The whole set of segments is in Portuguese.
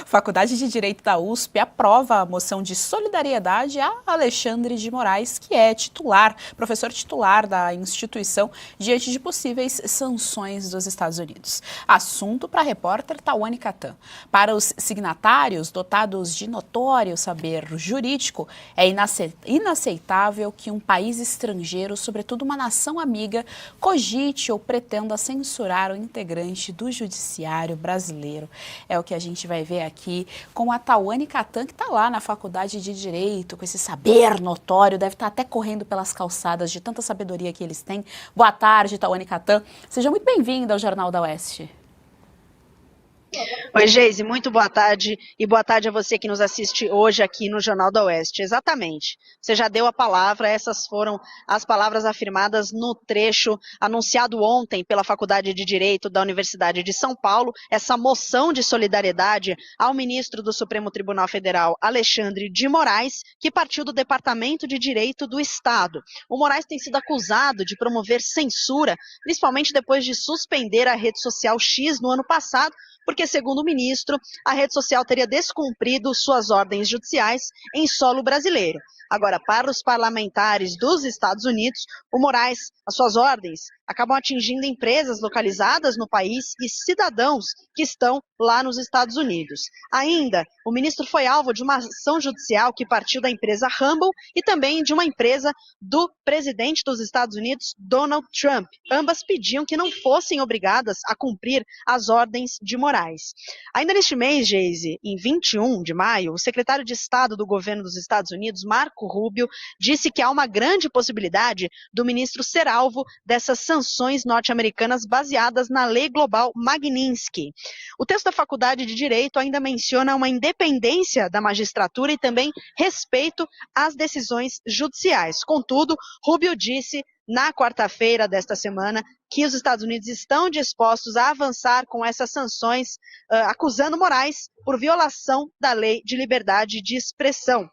Faculdade de Direito da USP aprova a moção de solidariedade a Alexandre de Moraes, que é professor titular da instituição, diante de possíveis sanções dos Estados Unidos. Assunto para a repórter Tawane Catan. Para os signatários, dotados de notório saber jurídico, é inaceitável que um país estrangeiro, sobretudo uma nação amiga, cogite ou pretenda censurar o integrante do judiciário brasileiro. É o que a gente vai ver aqui com a Tawane Catan, que está lá na Faculdade de Direito, com esse saber notório, deve estar até correndo pelas calçadas de tanta sabedoria que eles têm. Boa tarde, Tawane Catan. Seja muito bem-vinda ao Jornal da Oeste. Oi, Geise, muito boa tarde e boa tarde a você que nos assiste hoje aqui no Jornal da Oeste. Exatamente, você já deu a palavra, essas foram as palavras afirmadas no trecho anunciado ontem pela Faculdade de Direito da Universidade de São Paulo, essa moção de solidariedade ao ministro do Supremo Tribunal Federal, Alexandre de Moraes, que partiu do Departamento de Direito do Estado. O Moraes tem sido acusado de promover censura, principalmente depois de suspender a rede social X no ano passado, porque, segundo o ministro, a rede social teria descumprido suas ordens judiciais em solo brasileiro. Agora, para os parlamentares dos Estados Unidos, o Moraes, as suas ordens acabam atingindo empresas localizadas no país e cidadãos que estão lá nos Estados Unidos. Ainda, o ministro foi alvo de uma ação judicial que partiu da empresa Rumble e também de uma empresa do presidente dos Estados Unidos, Donald Trump. Ambas pediam que não fossem obrigadas a cumprir as ordens de Moraes. Ainda neste mês, Geise, em 21 de maio, o secretário de Estado do governo dos Estados Unidos, Marco Rubio, disse que há uma grande possibilidade do ministro ser alvo dessas sanções norte-americanas baseadas na Lei Global Magnitsky. O texto da Faculdade de Direito ainda menciona uma independência da magistratura e também respeito às decisões judiciais. Contudo, Rubio disse na quarta-feira desta semana que os Estados Unidos estão dispostos a avançar com essas sanções, acusando Moraes por violação da Lei de Liberdade de Expressão.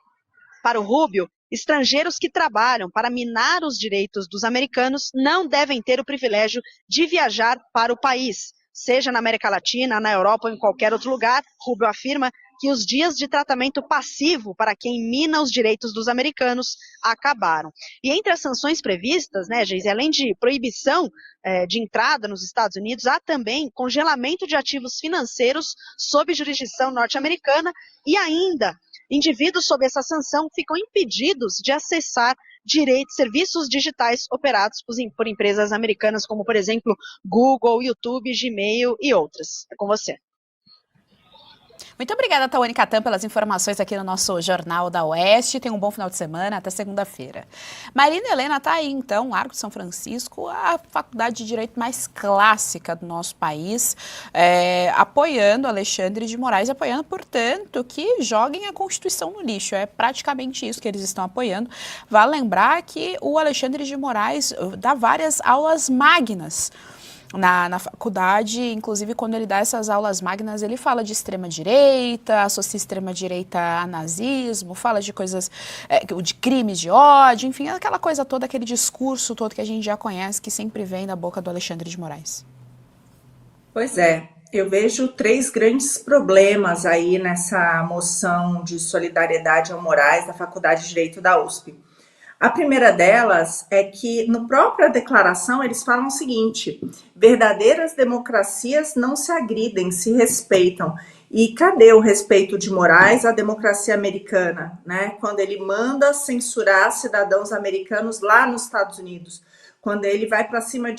Para o Rubio, estrangeiros que trabalham para minar os direitos dos americanos não devem ter o privilégio de viajar para o país, seja na América Latina, na Europa ou em qualquer outro lugar. Rubio afirma que os dias de tratamento passivo para quem mina os direitos dos americanos acabaram. E entre as sanções previstas, né, Geise, além de proibição de entrada nos Estados Unidos, há também congelamento de ativos financeiros sob jurisdição norte-americana e ainda indivíduos sob essa sanção ficam impedidos de acessar serviços digitais operados por empresas americanas, como, por exemplo, Google, YouTube, Gmail e outras. É com você. Muito obrigada, Tawane Catan, pelas informações aqui no nosso Jornal da Oeste. Tenha um bom final de semana, até segunda-feira. Marina Helena está aí, então, Arco de São Francisco, a faculdade de Direito mais clássica do nosso país, apoiando Alexandre de Moraes, apoiando, portanto, que joguem a Constituição no lixo. É praticamente isso que eles estão apoiando. Vale lembrar que o Alexandre de Moraes dá várias aulas magnas na faculdade, inclusive quando ele dá essas aulas magnas, ele fala de extrema-direita, associa extrema-direita a nazismo, fala de coisas, de crimes de ódio, enfim, aquela coisa toda, aquele discurso todo que a gente já conhece, que sempre vem da boca do Alexandre de Moraes. Pois é, eu vejo 3 grandes problemas aí nessa moção de solidariedade ao Moraes da Faculdade de Direito da USP. A primeira delas é que, na própria declaração, eles falam o seguinte: verdadeiras democracias não se agridem, se respeitam. E cadê o respeito de Moraes à democracia americana, né? Quando ele manda censurar cidadãos americanos lá nos Estados Unidos, quando ele vai para cima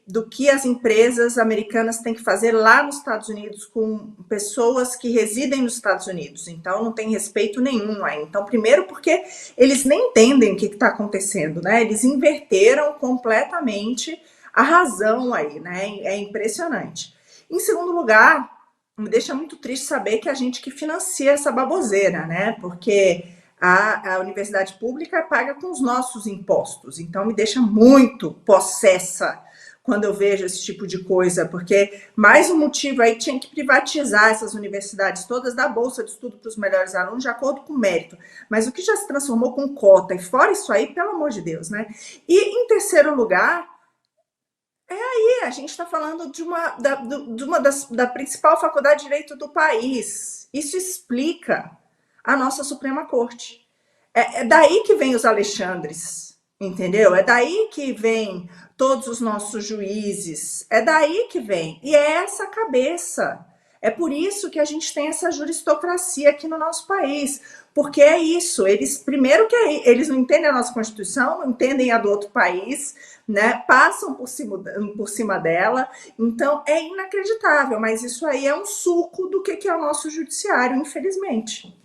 do que as empresas americanas têm que fazer lá nos Estados Unidos com pessoas que residem nos Estados Unidos. Então, não tem respeito nenhum aí. Então, primeiro porque eles nem entendem o que está acontecendo, né? Eles inverteram completamente a razão aí, né? É impressionante. Em segundo lugar, me deixa muito triste saber que a gente que financia essa baboseira, né? Porque a universidade pública paga com os nossos impostos. Então, me deixa muito possessa quando eu vejo esse tipo de coisa, porque mais um motivo aí, tinha que privatizar essas universidades todas, dar bolsa de estudo para os melhores alunos, de acordo com o mérito. Mas o que já se transformou com cota, e fora isso aí, pelo amor de Deus, né? E em terceiro lugar, E a gente está falando da principal faculdade de direito do país. Isso explica a nossa Suprema Corte. É daí que vem os Alexandres, entendeu? É daí que vem todos os nossos juízes. É daí que vem. E é essa cabeça. É por isso que a gente tem essa juristocracia aqui no nosso país. Porque é isso. Eles, primeiro que eles não entendem a nossa Constituição, não entendem a do outro país, né? Passam por cima dela. Então é inacreditável, mas isso aí é um suco do que é o nosso judiciário, infelizmente.